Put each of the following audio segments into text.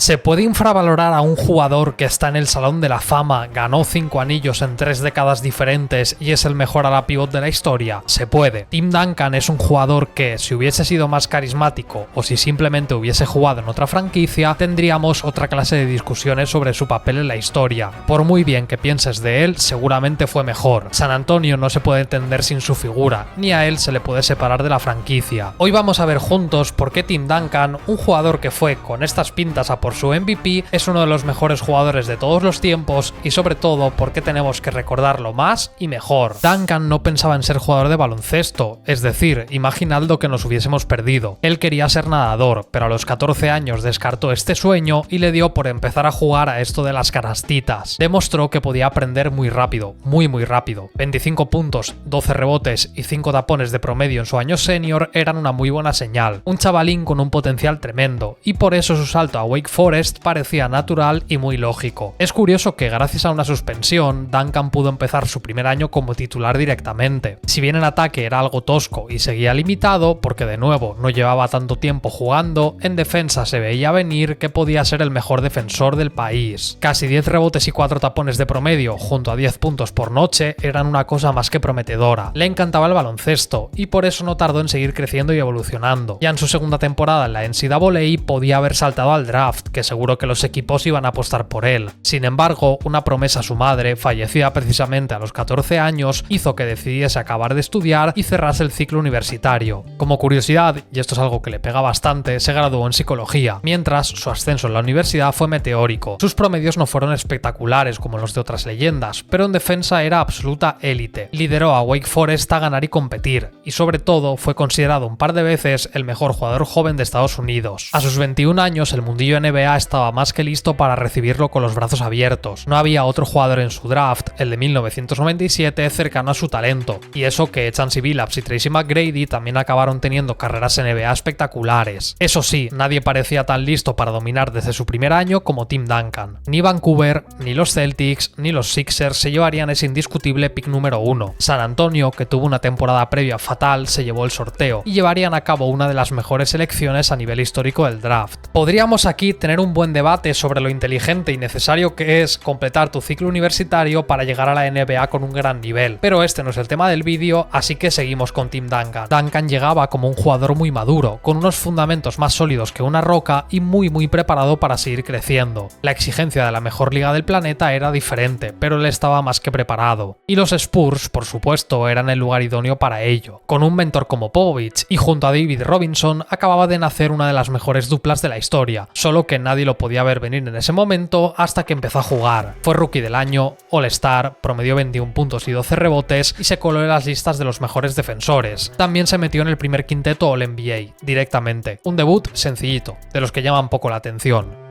¿Se puede infravalorar a un jugador que está en el Salón de la Fama, ganó 5 anillos en 3 décadas diferentes y es el mejor ala pívot de la historia? Se puede. Tim Duncan es un jugador que, si hubiese sido más carismático o si simplemente hubiese jugado en otra franquicia, tendríamos otra clase de discusiones sobre su papel en la historia. Por muy bien que pienses de él, seguramente fue mejor. San Antonio no se puede entender sin su figura, ni a él se le puede separar de la franquicia. Hoy vamos a ver juntos por qué Tim Duncan, un jugador que fue con estas pintas a por su MVP, es uno de los mejores jugadores de todos los tiempos y sobre todo por qué tenemos que recordarlo más y mejor. Duncan no pensaba en ser jugador de baloncesto, es decir, imaginad lo que nos hubiésemos perdido. Él quería ser nadador, pero a los 14 años descartó este sueño y le dio por empezar a jugar a esto de las canastitas. Demostró que podía aprender muy rápido, muy rápido. 25 puntos, 12 rebotes y 5 tapones de promedio en su año senior eran una muy buena señal. Un chavalín con un potencial tremendo, y por eso su salto a Wake Forest parecía natural y muy lógico. Es curioso que gracias a una suspensión, Duncan pudo empezar su primer año como titular directamente. Si bien en ataque era algo tosco y seguía limitado, porque de nuevo no llevaba tanto tiempo jugando, en defensa se veía venir que podía ser el mejor defensor del país. Casi 10 rebotes y 4 tapones de promedio, junto a 10 puntos por noche, eran una cosa más que prometedora. Le encantaba el baloncesto, y por eso no tardó en seguir creciendo y evolucionando. Ya en su segunda temporada en la NCAA podía haber saltado al draft, que seguro que los equipos iban a apostar por él. Sin embargo, una promesa a su madre, fallecida precisamente a los 14 años, hizo que decidiese acabar de estudiar y cerrase el ciclo universitario. Como curiosidad, y esto es algo que le pega bastante, se graduó en psicología, mientras su ascenso en la universidad fue meteórico. Sus promedios no fueron espectaculares como los de otras leyendas, pero en defensa era absoluta élite. Lideró a Wake Forest a ganar y competir, y sobre todo fue considerado un par de veces el mejor jugador joven de Estados Unidos. A sus 21 años, el mundillo NBA estaba más que listo para recibirlo con los brazos abiertos. No había otro jugador en su draft, el de 1997, cercano a su talento, y eso que Chancey Billups y Tracy McGrady también acabaron teniendo carreras NBA espectaculares. Eso sí, nadie parecía tan listo para dominar desde su primer año como Tim Duncan. Ni Vancouver, ni los Celtics, ni los Sixers se llevarían ese indiscutible pick número 1. San Antonio, que tuvo una temporada previa fatal, se llevó el sorteo y llevarían a cabo una de las mejores selecciones a nivel histórico del draft. Podríamos aquí tener un buen debate sobre lo inteligente y necesario que es completar tu ciclo universitario para llegar a la NBA con un gran nivel, pero este no es el tema del vídeo, así que seguimos con Tim Duncan. Duncan llegaba como un jugador muy maduro, con unos fundamentos más sólidos que una roca y muy preparado para seguir creciendo. La exigencia de la mejor liga del planeta era diferente, pero él estaba más que preparado. Y los Spurs, por supuesto, eran el lugar idóneo para ello. Con un mentor como Popovich y junto a David Robinson acababa de nacer una de las mejores duplas de la historia, solo que nadie lo podía ver venir en ese momento hasta que empezó a jugar. Fue rookie del año, All-Star, promedió 21 puntos y 12 rebotes y se coló en las listas de los mejores defensores. También se metió en el primer quinteto All-NBA, directamente. Un debut sencillito, de los que llaman poco la atención.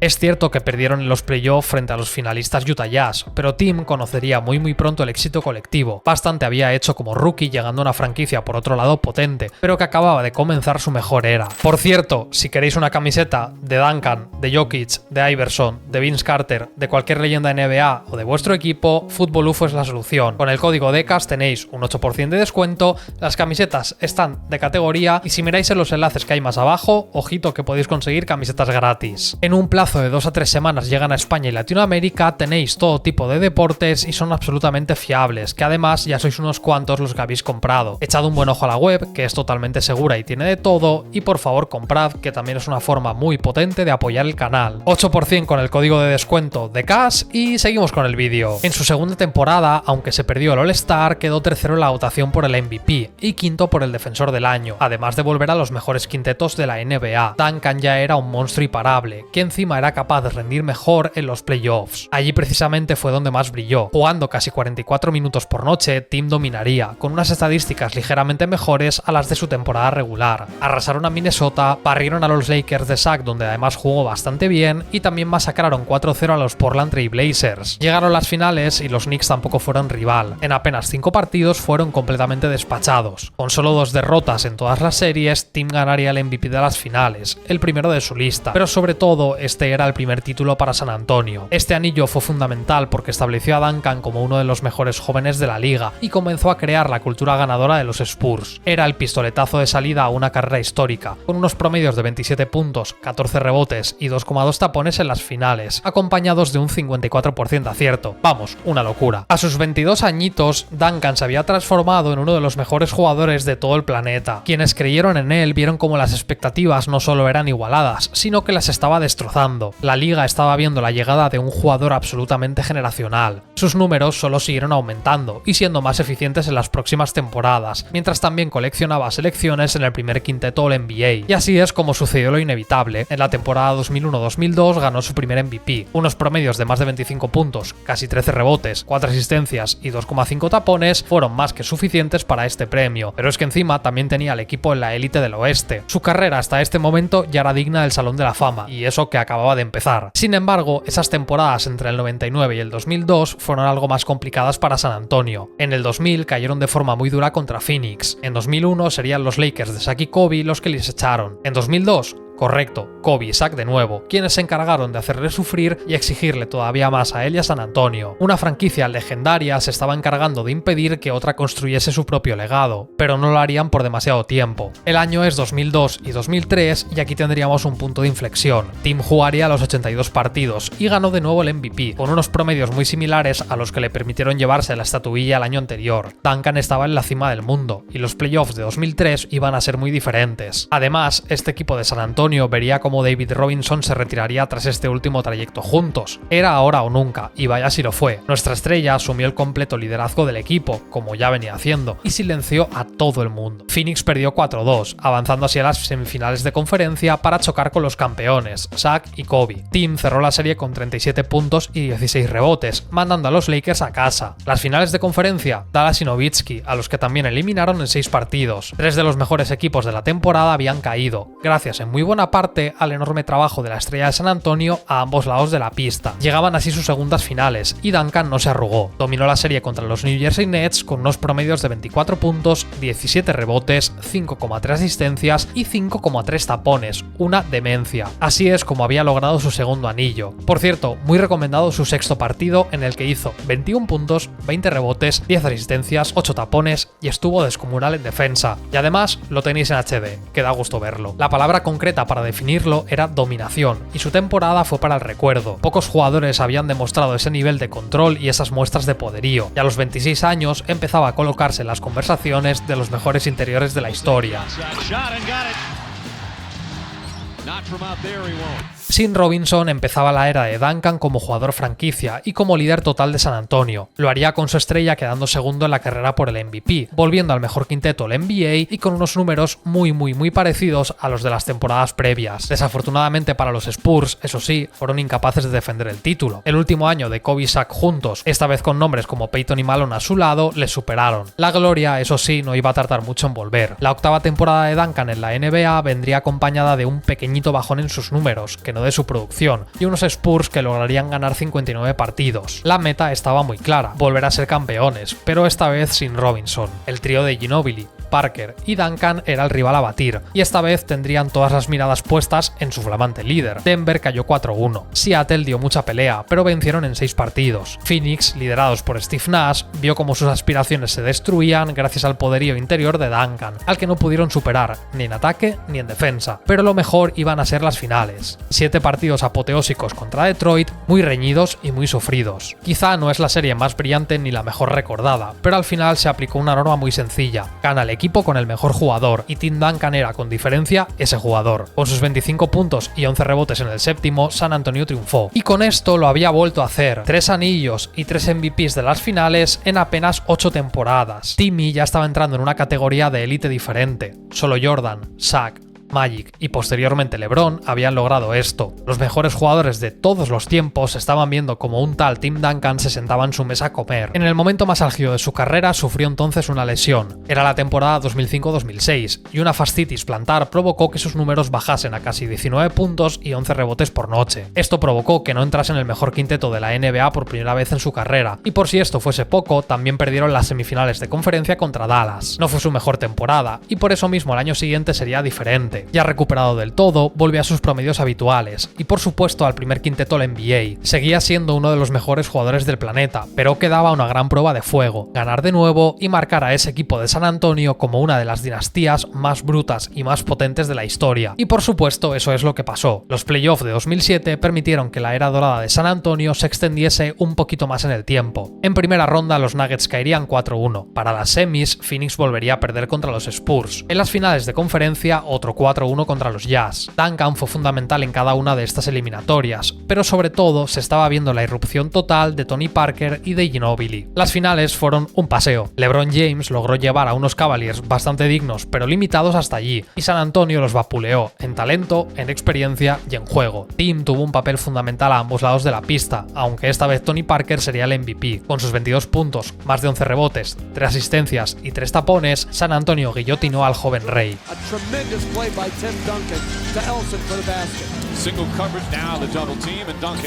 Es cierto que perdieron en los playoffs frente a los finalistas Utah Jazz, pero Tim conocería muy pronto el éxito colectivo. Bastante había hecho como rookie llegando a una franquicia por otro lado potente, pero que acababa de comenzar su mejor era. Por cierto, si queréis una camiseta de Duncan, de Jokic, de Iverson, de Vince Carter, de cualquier leyenda NBA o de vuestro equipo, Fútbol UFO es la solución. Con el código DECAS tenéis un 8% de descuento, las camisetas están de categoría y si miráis en los enlaces que hay más abajo, ojito que podéis conseguir camisetas gratis. En un plazo de 2 a 3 semanas llegan a España y Latinoamérica, tenéis todo tipo de deportes y son absolutamente fiables, que además ya sois unos cuantos los que habéis comprado. Echad un buen ojo a la web, que es totalmente segura y tiene de todo, y por favor comprad, que también es una forma muy potente de apoyar el canal. 8% con el código de descuento de CAS y seguimos con el vídeo. En su segunda temporada, aunque se perdió el All-Star, quedó tercero en la votación por el MVP y quinto por el defensor del año, además de volver a los mejores quintetos de la NBA. Duncan ya era un monstruo imparable, que encima era capaz de rendir mejor en los playoffs. Allí precisamente fue donde más brilló. Jugando casi 44 minutos por noche, Tim dominaría, con unas estadísticas ligeramente mejores a las de su temporada regular. Arrasaron a Minnesota, barrieron a los Lakers de Shaq, donde además jugó bastante bien, y también masacraron 4-0 a los Portland Trail Blazers. Llegaron las finales y los Knicks tampoco fueron rival. En apenas 5 partidos fueron completamente despachados. Con solo 2 derrotas en todas las series, Tim ganaría el MVP de las finales, el primero de su lista. Pero sobre todo, este era el primer título para San Antonio. Este anillo fue fundamental porque estableció a Duncan como uno de los mejores jóvenes de la liga y comenzó a crear la cultura ganadora de los Spurs. Era el pistoletazo de salida a una carrera histórica, con unos promedios de 27 puntos, 14 rebotes y 2,2 tapones en las finales, acompañados de un 54% de acierto. Vamos, una locura. A sus 22 añitos, Duncan se había transformado en uno de los mejores jugadores de todo el planeta. Quienes creyeron en él vieron como las expectativas no solo eran igualadas, sino que las estaba destrozando. La liga estaba viendo la llegada de un jugador absolutamente generacional. Sus números solo siguieron aumentando y siendo más eficientes en las próximas temporadas, mientras también coleccionaba selecciones en el primer quinteto All-NBA. Y así es como sucedió lo inevitable. En la temporada 2001-2002 ganó su primer MVP. Unos promedios de más de 25 puntos, casi 13 rebotes, 4 asistencias y 2,5 tapones fueron más que suficientes para este premio, pero es que encima también tenía al equipo en la élite del oeste. Su carrera hasta este momento ya era digna del Salón de la Fama, y eso que acababa de empezar. Sin embargo, esas temporadas entre el 99 y el 2002 fueron algo más complicadas para San Antonio. En el 2000 cayeron de forma muy dura contra Phoenix. En 2001 serían los Lakers de Shaq y Kobe los que les echaron. En 2002, correcto, Kobe y Shaq de nuevo, quienes se encargaron de hacerle sufrir y exigirle todavía más a él y a San Antonio. Una franquicia legendaria se estaba encargando de impedir que otra construyese su propio legado, pero no lo harían por demasiado tiempo. El año es 2002 y 2003 y aquí tendríamos un punto de inflexión. Tim jugaría los 82 partidos y ganó de nuevo el MVP, con unos promedios muy similares a los que le permitieron llevarse la estatuilla el año anterior. Duncan estaba en la cima del mundo y los playoffs de 2003 iban a ser muy diferentes. Además, este equipo de San Antonio vería como David Robinson se retiraría tras este último trayecto juntos. Era ahora o nunca, y vaya si lo fue. Nuestra estrella asumió el completo liderazgo del equipo, como ya venía haciendo, y silenció a todo el mundo. Phoenix perdió 4-2, avanzando así a las semifinales de conferencia para chocar con los campeones, Shaq y Kobe. Tim cerró la serie con 37 puntos y 16 rebotes, mandando a los Lakers a casa. Las finales de conferencia, Dallas y Nowitzki, a los que también eliminaron en 6 partidos. 3 de los mejores equipos de la temporada habían caído, gracias en muy buena parte al enorme trabajo de la estrella de San Antonio a ambos lados de la pista. Llegaban así sus segundas finales y Duncan no se arrugó. Dominó la serie contra los New Jersey Nets con unos promedios de 24 puntos, 17 rebotes, 5,3 asistencias y 5,3 tapones, una demencia. Así es como había logrado su segundo anillo. Por cierto, muy recomendado su sexto partido en el que hizo 21 puntos, 20 rebotes, 10 asistencias, 8 tapones y estuvo descomunal en defensa. Y además lo tenéis en HD, que da gusto verlo. La palabra concreta para definirlo era dominación, y su temporada fue para el recuerdo. Pocos jugadores habían demostrado ese nivel de control y esas muestras de poderío, y a los 26 años empezaba a colocarse en las conversaciones de los mejores interiores de la historia. Sin Robinson empezaba la era de Duncan como jugador franquicia y como líder total de San Antonio. Lo haría con su estrella quedando segundo en la carrera por el MVP, volviendo al mejor quinteto del NBA y con unos números muy parecidos a los de las temporadas previas. Desafortunadamente para los Spurs, eso sí, fueron incapaces de defender el título. El último año de Kobe y Shaq juntos, esta vez con nombres como Peyton y Malone a su lado, les superaron. La gloria, eso sí, no iba a tardar mucho en volver. La octava temporada de Duncan en la NBA vendría acompañada de un pequeñito bajón en sus números, que no de su producción, y unos Spurs que lograrían ganar 59 partidos. La meta estaba muy clara, volver a ser campeones, pero esta vez sin Robinson. El trío de Ginobili, Parker y Duncan era el rival a batir, y esta vez tendrían todas las miradas puestas en su flamante líder. Denver cayó 4-1. Seattle dio mucha pelea, pero vencieron en 6 partidos. Phoenix, liderados por Steve Nash, vio como sus aspiraciones se destruían gracias al poderío interior de Duncan, al que no pudieron superar, ni en ataque ni en defensa. Pero lo mejor iban a ser las finales. 7 partidos apoteósicos contra Detroit, muy reñidos y muy sufridos. Quizá no es la serie más brillante ni la mejor recordada, pero al final se aplicó una norma muy sencilla. Gana el equipo con el mejor jugador, y Tim Duncan era con diferencia ese jugador. Con sus 25 puntos y 11 rebotes en el séptimo, San Antonio triunfó. Y con esto lo había vuelto a hacer. 3 anillos y 3 MVPs de las finales en apenas 8 temporadas. Timmy ya estaba entrando en una categoría de élite diferente. Solo Jordan, Shaq, Magic y posteriormente LeBron habían logrado esto. Los mejores jugadores de todos los tiempos estaban viendo como un tal Tim Duncan se sentaba en su mesa a comer. En el momento más álgido de su carrera sufrió entonces una lesión. Era la temporada 2005-2006 y una fascitis plantar provocó que sus números bajasen a casi 19 puntos y 11 rebotes por noche. Esto provocó que no entrase en el mejor quinteto de la NBA por primera vez en su carrera, y por si esto fuese poco, también perdieron las semifinales de conferencia contra Dallas. No fue su mejor temporada, y por eso mismo el año siguiente sería diferente. base. Ya recuperado del todo, volvió a sus promedios habituales y por supuesto al primer quinteto del NBA. Seguía siendo uno de los mejores jugadores del planeta, pero quedaba una gran prueba de fuego: ganar de nuevo y marcar a ese equipo de San Antonio como una de las dinastías más brutas y más potentes de la historia. Y por supuesto eso es lo que pasó. Los playoffs de 2007 permitieron que la era dorada de San Antonio se extendiese un poquito más en el tiempo. En primera ronda los Nuggets caerían 4-1. Para las semis, Phoenix volvería a perder contra los Spurs. En las finales de conferencia, otro 4-1 contra los Jazz. Duncan fue fundamental en cada una de estas eliminatorias, pero sobre todo se estaba viendo la irrupción total de Tony Parker y de Ginobili. Las finales fueron un paseo. LeBron James logró llevar a unos Cavaliers bastante dignos pero limitados hasta allí, y San Antonio los vapuleó en talento, en experiencia y en juego. Tim tuvo un papel fundamental a ambos lados de la pista, aunque esta vez Tony Parker sería el MVP. Con sus 22 puntos, más de 11 rebotes, 3 asistencias y 3 tapones, San Antonio guillotinó al joven rey.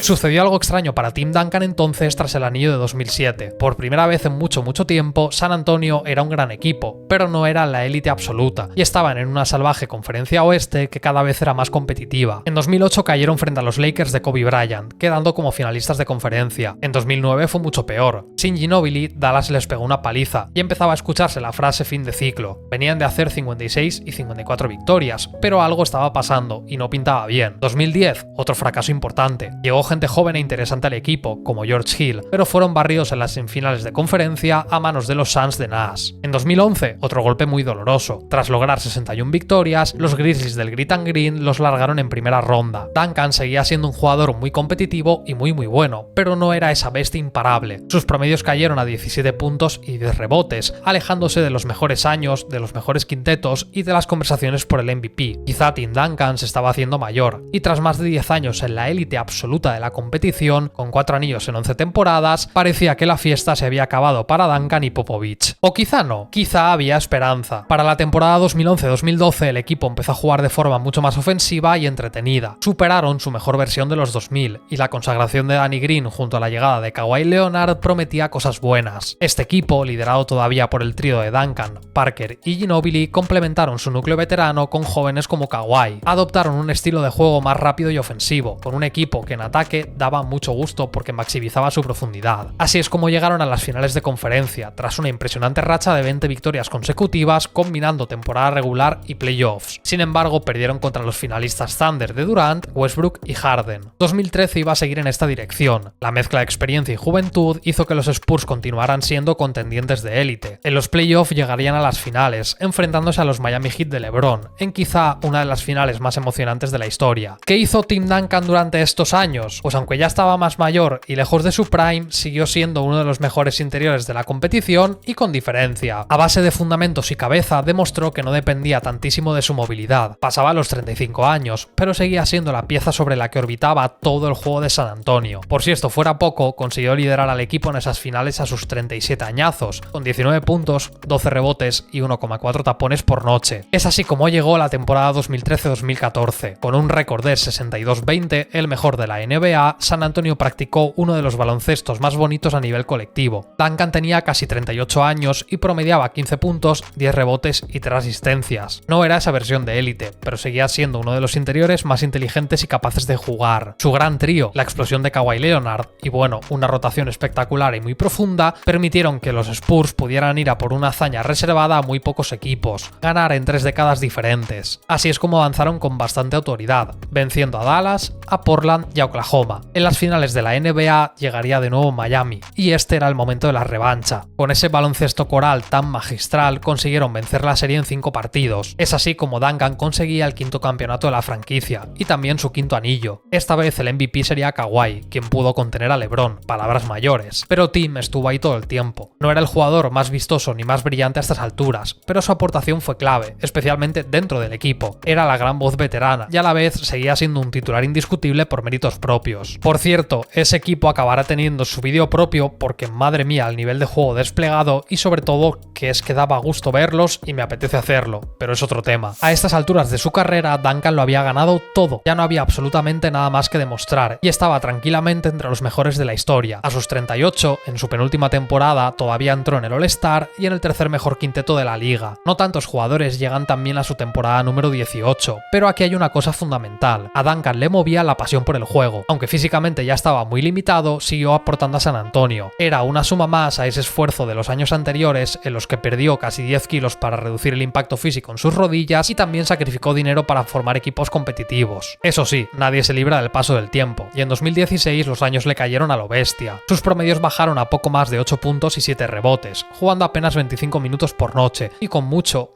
Sucedió algo extraño para Tim Duncan entonces tras el anillo de 2007. Por primera vez en mucho tiempo, San Antonio era un gran equipo, pero no era la élite absoluta, y estaban en una salvaje conferencia oeste que cada vez era más competitiva. En 2008 cayeron frente a los Lakers de Kobe Bryant, quedando como finalistas de conferencia. En 2009 fue mucho peor. Sin Ginobili, Dallas les pegó una paliza, y empezaba a escucharse la frase fin de ciclo. Venían de hacer 56 y 54 victorias, pero algo estaba pasando y no pintaba bien. 2010, otro fracaso importante. Llegó gente joven e interesante al equipo, como George Hill, pero fueron barridos en las semifinales de conferencia a manos de los Suns de Nash. En 2011, otro golpe muy doloroso. Tras lograr 61 victorias, los Grizzlies del Grit and Green los largaron en primera ronda. Duncan seguía siendo un jugador muy competitivo y muy bueno, pero no era esa bestia imparable. Sus promedios cayeron a 17 puntos y 10 rebotes, alejándose de los mejores años, de los mejores quintetos y de las conversaciones por el MVP. Quizá Tim Duncan se estaba haciendo mayor, y tras más de 10 años en la élite absoluta de la competición, con 4 anillos en 11 temporadas, parecía que la fiesta se había acabado para Duncan y Popovich. O quizá no, quizá había esperanza. Para la temporada 2011-2012 el equipo empezó a jugar de forma mucho más ofensiva y entretenida. Superaron su mejor versión de los 2000, y la consagración de Danny Green junto a la llegada de Kawhi Leonard prometía cosas buenas. Este equipo, liderado todavía por el trío de Duncan, Parker y Ginobili, complementaron su núcleo veterano con jóvenes como Kawhi. Adoptaron un estilo de juego más rápido y ofensivo, con un equipo que en ataque daba mucho gusto porque maximizaba su profundidad. Así es como llegaron a las finales de conferencia, tras una impresionante racha de 20 victorias consecutivas, combinando temporada regular y playoffs. Sin embargo, perdieron contra los finalistas Thunder de Durant, Westbrook y Harden. 2013 iba a seguir en esta dirección. La mezcla de experiencia y juventud hizo que los Spurs continuaran siendo contendientes de élite. En los playoffs llegarían a las finales, enfrentándose a los Miami Heat de LeBron, en quizá una de las finales más emocionantes de la historia. ¿Qué hizo Tim Duncan durante estos años? Pues aunque ya estaba más mayor y lejos de su prime, siguió siendo uno de los mejores interiores de la competición y con diferencia. A base de fundamentos y cabeza demostró que no dependía tantísimo de su movilidad. Pasaba los 35 años, pero seguía siendo la pieza sobre la que orbitaba todo el juego de San Antonio. Por si esto fuera poco, consiguió liderar al equipo en esas finales a sus 37 añazos, con 19 puntos, 12 rebotes y 1,4 tapones por noche. Es así como llegó la temporada 2013-2014. Con un récord de 62-20, el mejor de la NBA, San Antonio practicó uno de los baloncestos más bonitos a nivel colectivo. Duncan tenía casi 38 años y promediaba 15 puntos, 10 rebotes y 3 asistencias. No era esa versión de élite, pero seguía siendo uno de los interiores más inteligentes y capaces de jugar. Su gran trío, la explosión de Kawhi Leonard y una rotación espectacular y muy profunda, permitieron que los Spurs pudieran ir a por una hazaña reservada a muy pocos equipos, ganar en 3 décadas diferentes. Así es como avanzaron con bastante autoridad, venciendo a Dallas, a Portland y a Oklahoma. En las finales de la NBA llegaría de nuevo Miami, y este era el momento de la revancha. Con ese baloncesto coral tan magistral consiguieron vencer la serie en 5 partidos. Es así como Duncan conseguía el 5º campeonato de la franquicia, y también su 5º anillo. Esta vez el MVP sería Kawhi, quien pudo contener a LeBron, palabras mayores. Pero Tim estuvo ahí todo el tiempo. No era el jugador más vistoso ni más brillante a estas alturas, pero su aportación fue clave, especialmente dentro del equipo. Era la gran voz veterana, y a la vez seguía seguía siendo un titular indiscutible por méritos propios. Por cierto, ese equipo acabará teniendo su vídeo propio porque madre mía el nivel de juego desplegado y sobre todo que es que daba gusto verlos y me apetece hacerlo, pero es otro tema. A estas alturas de su carrera Duncan lo había ganado todo, ya no había absolutamente nada más que demostrar y estaba tranquilamente entre los mejores de la historia. A sus 38, en su penúltima temporada, todavía entró en el All-Star y en el tercer mejor quinteto de la liga. No tantos jugadores llegan también a su temporada número 18, pero aquí hay una cosa fundamental. A Duncan le movía la pasión por el juego. Aunque físicamente ya estaba muy limitado, siguió aportando a San Antonio. Era una suma más a ese esfuerzo de los años anteriores en los que perdió casi 10 kilos para reducir el impacto físico en sus rodillas y también sacrificó dinero para formar equipos competitivos. Eso sí, nadie se libra del paso del tiempo, y en 2016 los años le cayeron a lo bestia. Sus promedios bajaron a poco más de 8 puntos y 7 rebotes, jugando apenas 25 minutos por noche y con mucho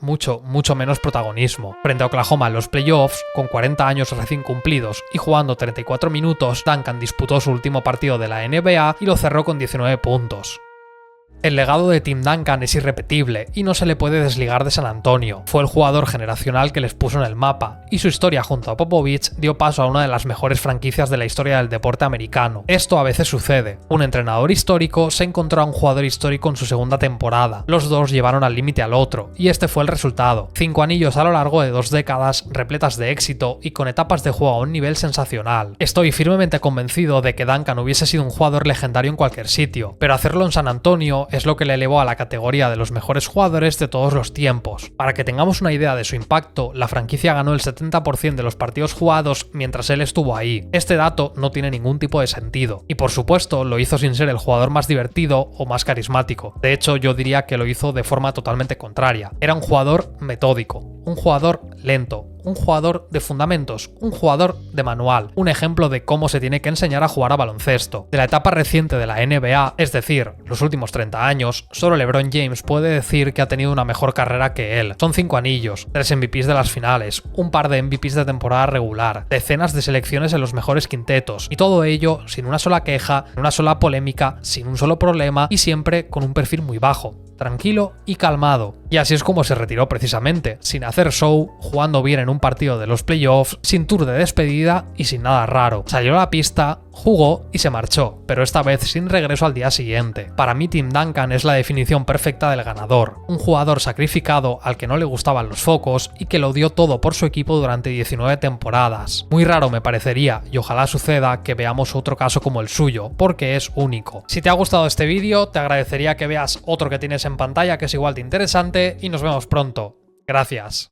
menos protagonismo. Frente a Oklahoma en los playoffs, con 40 años recién cumplidos y jugando 34 minutos, Duncan disputó su último partido de la NBA y lo cerró con 19 puntos. El legado de Tim Duncan es irrepetible y no se le puede desligar de San Antonio. Fue el jugador generacional que les puso en el mapa, y su historia junto a Popovich dio paso a una de las mejores franquicias de la historia del deporte americano. Esto a veces sucede. Un entrenador histórico se encontró a un jugador histórico en su segunda temporada. Los dos llevaron al límite al otro, y este fue el resultado. 5 anillos a lo largo de 2 décadas repletas de éxito y con etapas de juego a un nivel sensacional. Estoy firmemente convencido de que Duncan hubiese sido un jugador legendario en cualquier sitio, pero hacerlo en San Antonio es lo que le elevó a la categoría de los mejores jugadores de todos los tiempos. Para que tengamos una idea de su impacto, la franquicia ganó el 70% de los partidos jugados mientras él estuvo ahí. Este dato no tiene ningún tipo de sentido, y por supuesto lo hizo sin ser el jugador más divertido o más carismático. De hecho, yo diría que lo hizo de forma totalmente contraria. Era un jugador metódico, un jugador lento, un jugador de fundamentos, un jugador de manual, un ejemplo de cómo se tiene que enseñar a jugar a baloncesto. De la etapa reciente de la NBA, es decir, los últimos 30 años, solo LeBron James puede decir que ha tenido una mejor carrera que él. Son 5 anillos, 3 MVPs de las finales, un par de MVPs de temporada regular, decenas de selecciones en los mejores quintetos, y todo ello sin una sola queja, sin una sola polémica, sin un solo problema y siempre con un perfil muy bajo, tranquilo y calmado. Y así es como se retiró precisamente, sin hacer show, jugando bien en un partido de los playoffs, sin tour de despedida y sin nada raro. Salió a la pista, jugó y se marchó, pero esta vez sin regreso al día siguiente. Para mí Tim Duncan es la definición perfecta del ganador, un jugador sacrificado al que no le gustaban los focos y que lo dio todo por su equipo durante 19 temporadas. Muy raro me parecería, y ojalá suceda, que veamos otro caso como el suyo, porque es único. Si te ha gustado este vídeo, te agradecería que veas otro que tienes en pantalla que es igual de interesante y nos vemos pronto. Gracias.